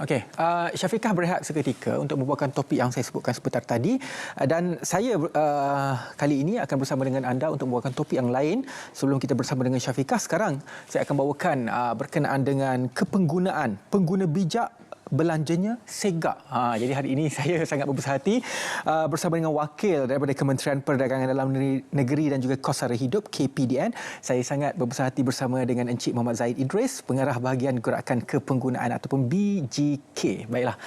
Okey, Syafiqah berehat seketika untuk membawakan topik yang saya sebutkan sebentar tadi, dan saya kali ini akan bersama dengan anda untuk membawakan topik yang lain. Sebelum kita bersama dengan Syafiqah, sekarang saya akan bawakan berkenaan dengan pengguna bijak belanjanya segak. Jadi hari ini saya sangat berbesar hati bersama dengan wakil daripada Kementerian Perdagangan Dalam Negeri dan juga Kos Sara Hidup KPDN. Saya sangat berbesar hati bersama dengan Encik Muhammad Zaid Idris, Pengarah Bahagian Gerakan Kepenggunaan ataupun BGK. Baiklah.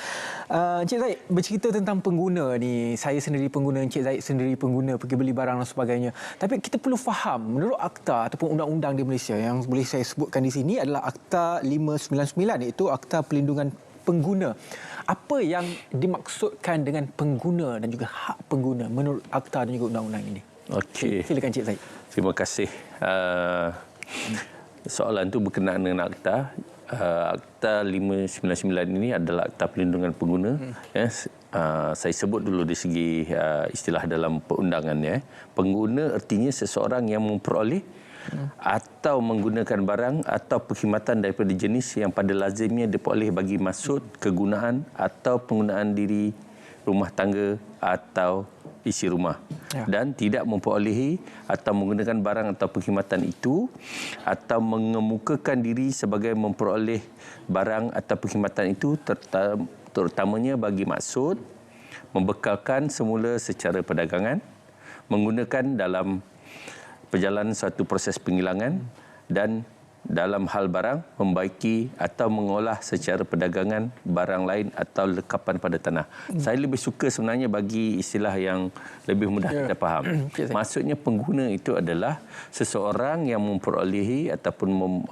Encik Zaid, bercerita tentang pengguna ni, saya sendiri pengguna, Encik Zaid sendiri pengguna, pergi beli barang dan sebagainya. Tapi kita perlu faham, menurut akta ataupun undang-undang di Malaysia yang boleh saya sebutkan di sini adalah Akta 599, iaitu Akta Pelindungan Pengguna. Apa yang dimaksudkan dengan pengguna dan juga hak pengguna menurut akta dan juga undang-undang ini? Okey. Silakan Cik Zaid. Terima kasih. Soalan itu berkenaan dengan akta. Akta 599 ini adalah Akta Pelindungan Pengguna. Saya sebut dulu di segi istilah dalam perundangannya. Pengguna artinya seseorang yang memperoleh atau menggunakan barang atau perkhidmatan daripada jenis yang pada lazimnya diperoleh bagi maksud, kegunaan atau penggunaan diri rumah tangga atau isi rumah, dan tidak memperolehi atau menggunakan barang atau perkhidmatan itu atau mengemukakan diri sebagai memperoleh barang atau perkhidmatan itu terutamanya bagi maksud membekalkan semula secara perdagangan, menggunakan dalam perjalanan suatu proses penghilangan, dan dalam hal barang membaiki atau mengolah secara perdagangan barang lain atau lekapan pada tanah. Saya lebih suka sebenarnya bagi istilah yang lebih mudah kita faham. Maksudnya pengguna itu adalah seseorang yang memperolehi ataupun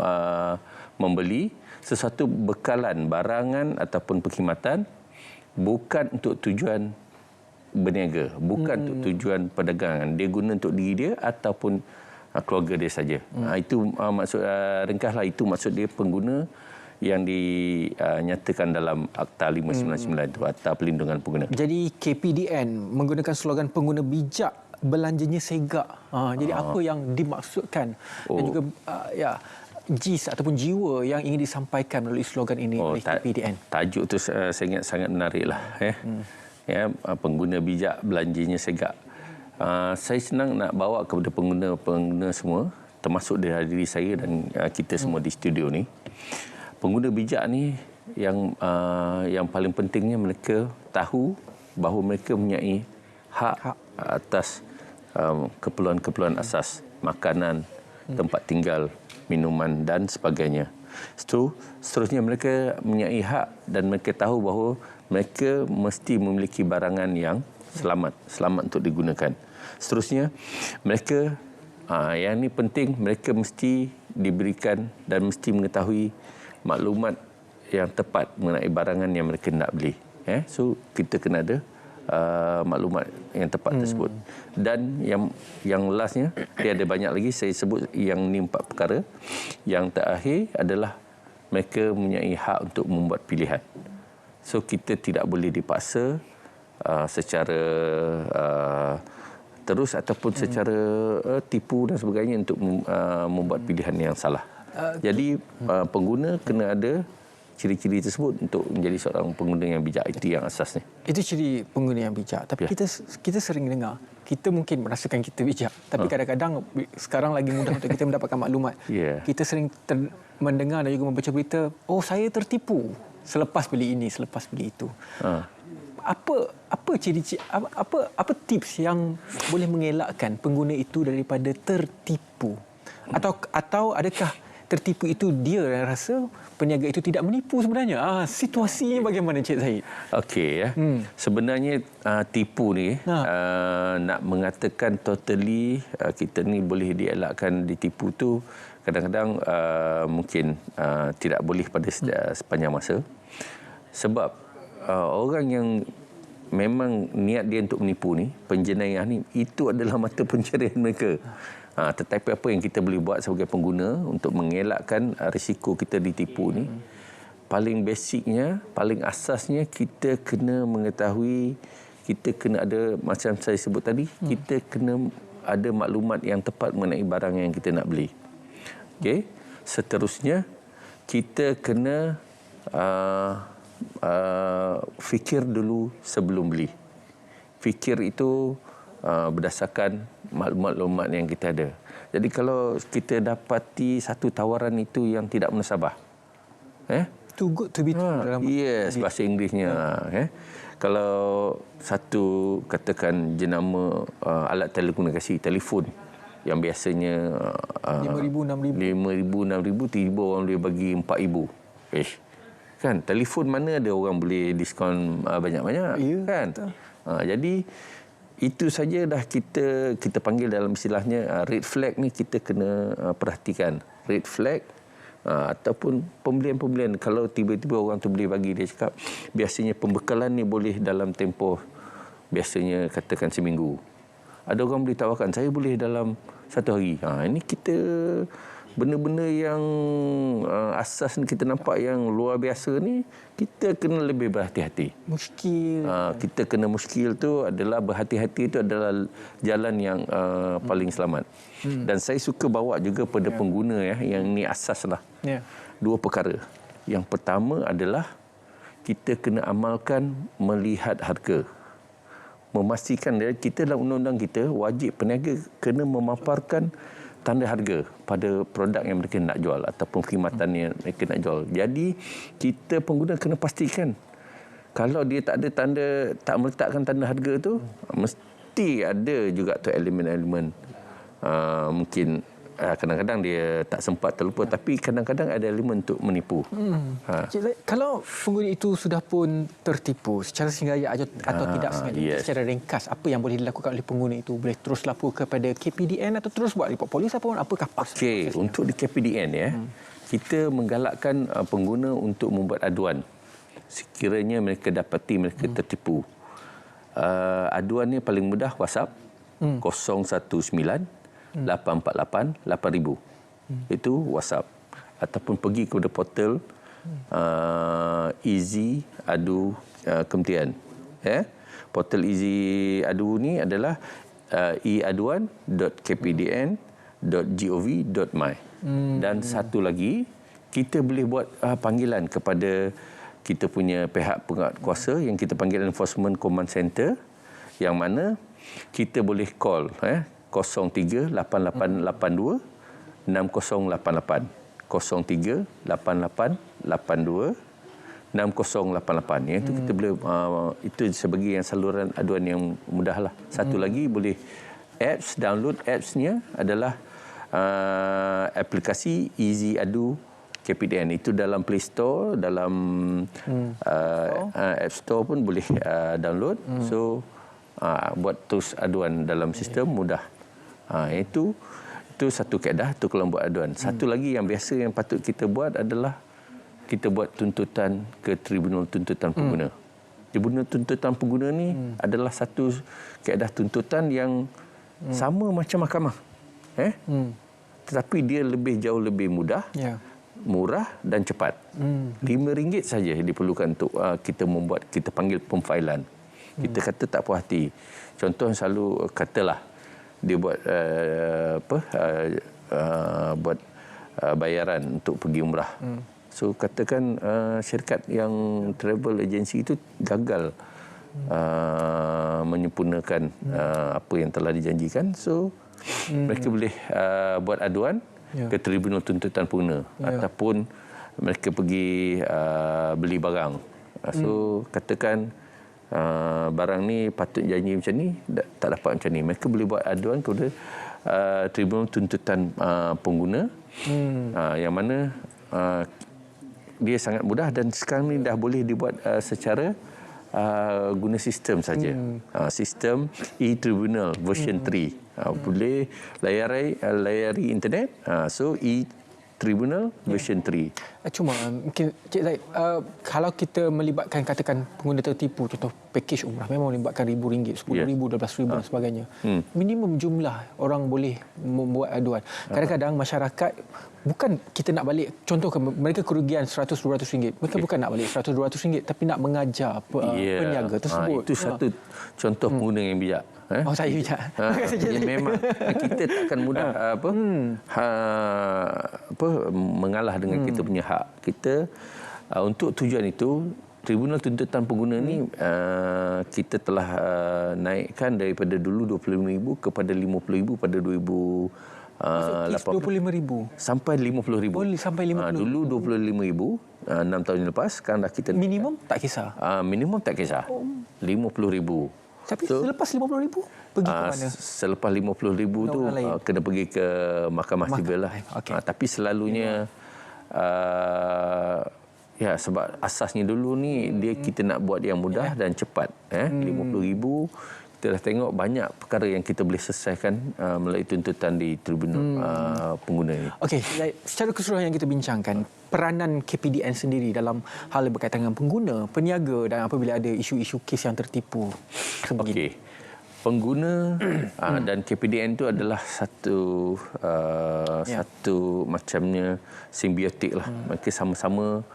membeli sesuatu bekalan barangan ataupun perkhidmatan bukan untuk tujuan berniaga, bukan untuk tujuan perdagangan. Dia guna untuk diri dia ataupun keluarga dia saja. Itu maksud ringkaslah, itu maksud dia pengguna yang dinyatakan dalam Akta 599 itu, Akta Pelindungan Pengguna. Jadi KPDN menggunakan slogan pengguna bijak belanjanya segak. Jadi apa yang dimaksudkan dan juga jis ataupun jiwa yang ingin disampaikan melalui slogan ini oleh KPDN? Tajuk itu saya ingat sangat menariklah. Pengguna bijak belanjanya segak. Saya senang nak bawa kepada pengguna semua, termasuk diri saya dan kita semua di studio ni. Pengguna bijak ni yang paling pentingnya mereka tahu bahawa mereka mempunyai hak atas keperluan-keperluan asas, makanan, tempat tinggal, minuman dan sebagainya. Seterusnya mereka mempunyai hak dan mereka tahu bahawa mereka mesti memiliki barangan yang selamat untuk digunakan. Seterusnya, mereka, yang ini penting, mereka mesti diberikan dan mesti mengetahui maklumat yang tepat mengenai barangan yang mereka nak beli. So, kita kena ada maklumat yang tepat tersebut. Dan yang lastnya, dia ada banyak lagi, saya sebut yang ni 4 perkara. Yang terakhir adalah mereka mempunyai hak untuk membuat pilihan. So, kita tidak boleh dipaksa secara terus ataupun secara tipu dan sebagainya untuk membuat pilihan yang salah. Jadi, pengguna kena ada ciri-ciri tersebut untuk menjadi seorang pengguna yang bijak. Itu yang asasnya. Itu ciri pengguna yang bijak. Tapi kita sering dengar, kita mungkin merasakan kita bijak. Tapi kadang-kadang sekarang lagi mudah untuk kita mendapatkan maklumat. Kita sering mendengar dan juga membaca berita, saya tertipu selepas beli ini, selepas beli itu. Apa ciri-ciri, apa tips yang boleh mengelakkan pengguna itu daripada tertipu? Atau adakah tertipu itu dia yang rasa peniaga itu tidak menipu sebenarnya? Situasinya bagaimana, Cik Zaid? Okey, sebenarnya tipu ni nak mengatakan totally kita ni boleh dielakkan ditipu tu kadang-kadang mungkin tidak boleh pada sepanjang masa. Sebab orang yang memang niat dia untuk menipu ni, penjenayah ni, itu adalah mata pencarian mereka. Tetapi apa yang kita boleh buat sebagai pengguna untuk mengelakkan risiko kita ditipu ni, paling basicnya, paling asasnya, kita kena mengetahui, kita kena ada, macam saya sebut tadi, kita kena ada maklumat yang tepat mengenai barang yang kita nak beli. Okey. Seterusnya, kita kena fikir dulu sebelum beli. Fikir itu berdasarkan maklumat-maklumat yang kita ada. Jadi kalau kita dapati satu tawaran itu yang tidak munasabah, too good to be true dalam yes, bahasa Inggerisnya. Kalau satu katakan jenama alat telekomunikasi, telefon yang biasanya 5,000, 6,000. 5,000, 6,000, tiba orang boleh bagi 4,000. Kan telefon mana ada orang boleh diskaun banyak-banyak, kan? Jadi itu saja dah kita panggil dalam istilahnya red flag ni, kita kena perhatikan. Red flag ataupun pembelian-pembelian, kalau tiba-tiba orang tu boleh bagi, dia cakap biasanya pembekalan ni boleh dalam tempoh biasanya katakan seminggu. Ada orang boleh tawarkan saya boleh dalam 1 hari. Ini kita benda-benda yang asas ni kita nampak yang luar biasa ni, kita kena lebih berhati-hati. Muskil. Kita kena muskil tu adalah berhati-hati, itu adalah jalan yang paling selamat. Dan saya suka bawa juga pada pengguna yang ni asas lah. 2 perkara. Yang pertama adalah kita kena amalkan melihat harga. Memastikan kita dalam undang-undang kita wajib peniaga kena memaparkan tanda harga pada produk yang mereka nak jual ataupun perkhidmatan yang mereka nak jual. Jadi kita pengguna kena pastikan kalau dia tak meletakkan tanda harga tu, mesti ada juga tu elemen-elemen mungkin kadang-kadang dia tak sempat terlupa, tapi kadang-kadang ada elemen untuk menipu. Kalau pengguna itu sudah pun tertipu secara sengaja atau tidak sengaja, secara ringkas, apa yang boleh dilakukan oleh pengguna itu? Boleh terus lapor kepada KPDN atau terus buat report polis ataupun apakah Okey, untuk di KPDN kita menggalakkan pengguna untuk membuat aduan sekiranya mereka dapati mereka tertipu. Aduannya paling mudah WhatsApp 019 848 8000. Itu WhatsApp, ataupun pergi kepada portal Easy Adu Kementerian. Portal Easy Adu ni adalah eaduan.kpdn.gov.my. Dan satu lagi, kita boleh buat panggilan kepada kita punya pihak penguatkuasa yang kita panggil Enforcement Command Center, yang mana kita boleh call 038882 6088 038882 6088. Itu kita boleh itu sebagai yang saluran aduan yang mudahlah. Satu lagi boleh apps, download apps-nya adalah aplikasi Easy Adu KPDN. Itu dalam Play Store, dalam App Store pun boleh download. So buat terus aduan dalam sistem mudah. Itu satu kaedah tu kalau buat aduan. Satu lagi yang biasa yang patut kita buat adalah kita buat tuntutan ke Tribunal Tuntutan Pengguna. Tribunal Tuntutan Pengguna ni adalah satu kaedah tuntutan yang sama macam mahkamah. Tetapi dia jauh lebih mudah, murah dan cepat. RM5 saja diperlukan untuk kita panggil pemfailan. Kita kata tak puas hati. Contoh selalu katalah dia buat buat bayaran untuk pergi umrah. So katakan syarikat yang travel agency itu gagal menyempurnakan apa yang telah dijanjikan. So mereka boleh buat aduan ke Tribunal Tuntutan Pengguna, ataupun mereka pergi beli barang. So katakan barang ni patut janji macam ni, tak dapat macam ni. Mereka boleh buat aduan kepada Tribunal Tuntutan Pengguna, yang mana dia sangat mudah, dan sekarang ni dah boleh dibuat secara guna sistem saja. Sistem e-Tribunal version 3. Boleh layari internet. So Tribunal version 3. Cuma mungkin Cik Zaid, kalau kita melibatkan katakan pengguna tertipu, contoh pakej umrah memang melibatkan RM1,000, RM10,000, RM12,000 dan sebagainya. Minimum jumlah orang boleh membuat aduan. Kadang-kadang masyarakat bukan kita nak balik, contoh mereka kerugian RM100-200, mereka bukan nak balik RM100-200, tapi nak mengajar peniaga tersebut. Itu satu contoh pengguna yang bijak. Saya bijak. Memang kita takkan mudah mengalah dengan kita punya hak. Kita untuk tujuan itu Tribunal Tuntutan Pengguna ni kita telah naikkan daripada dulu 25,000 kepada 50,000 pada 25,000 sampai 50,000. boleh sampai 50,000. Dulu 25,000 6 tahun lepas, sekarang dah kita minimum tak kisah. minimum tak kisah. 50,000. Tapi selepas 50,000 pergi ke mana? Selepas 50,000 tu kena pergi ke Mahkamah Sivil lah. Okay. Tapi selalunya ya, sebab asasnya dulu ni kita nak buat yang mudah dan cepat. 50,000 kita dah tengok banyak perkara yang kita boleh selesaikan melalui tuntutan di Tribunal Pengguna ini. Okey, secara keseluruhan yang kita bincangkan, peranan KPDN sendiri dalam hal yang berkaitan dengan pengguna, peniaga dan apabila ada isu-isu kes yang tertipu sebegini. Okey. Pengguna dan KPDN itu adalah satu macamnya simbiotik lah. Mereka sama-sama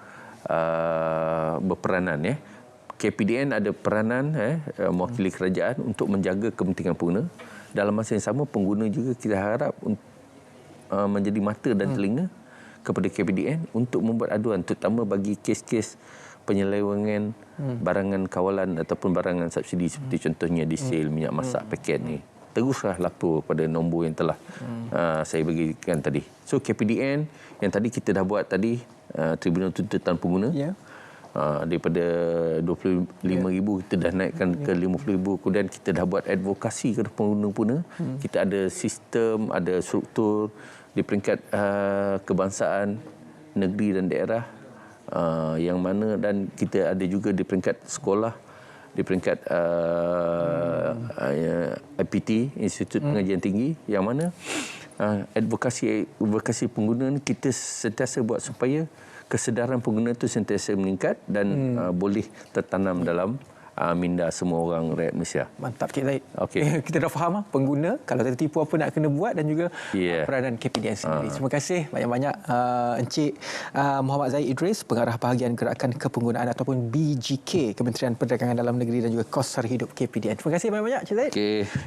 berperanan ya. KPDN ada peranan mewakili kerajaan untuk menjaga kepentingan pengguna. Dalam masa yang sama pengguna juga kita harap menjadi mata dan telinga kepada KPDN untuk membuat aduan terutama bagi kes-kes penyelewengan barangan kawalan ataupun barangan subsidi seperti contohnya diesel, minyak masak paket ni. Teruslah lapor pada nombor yang telah saya bagikan tadi. So KPDN yang tadi kita dah buat tadi Tribunal Tuntutan Pengguna. Daripada 25,000 kita dah naikkan ke 50,000. Kemudian kita dah buat advokasi kepada pengguna-pengguna. Kita ada sistem, ada struktur di peringkat kebangsaan, negeri dan daerah yang mana, dan kita ada juga di peringkat sekolah, di peringkat IPT, Institut Pengajian Tinggi, yang mana advokasi pengguna ni kita sentiasa buat supaya kesedaran pengguna itu sentiasa meningkat dan boleh tertanam dalam minda semua orang rakyat Malaysia. Mantap Cik Zaid. Okey. Kita dah faham pengguna kalau tertipu apa nak kena buat, dan juga peranan KPDN sendiri. Terima kasih banyak-banyak Encik Muhammad Zaid Idris, Pengarah Bahagian Gerakan Kepenggunaan ataupun BGK, Kementerian Perdagangan Dalam Negeri dan juga Kos Sara Hidup KPDN. Terima kasih banyak-banyak Cik Zaid. Okey.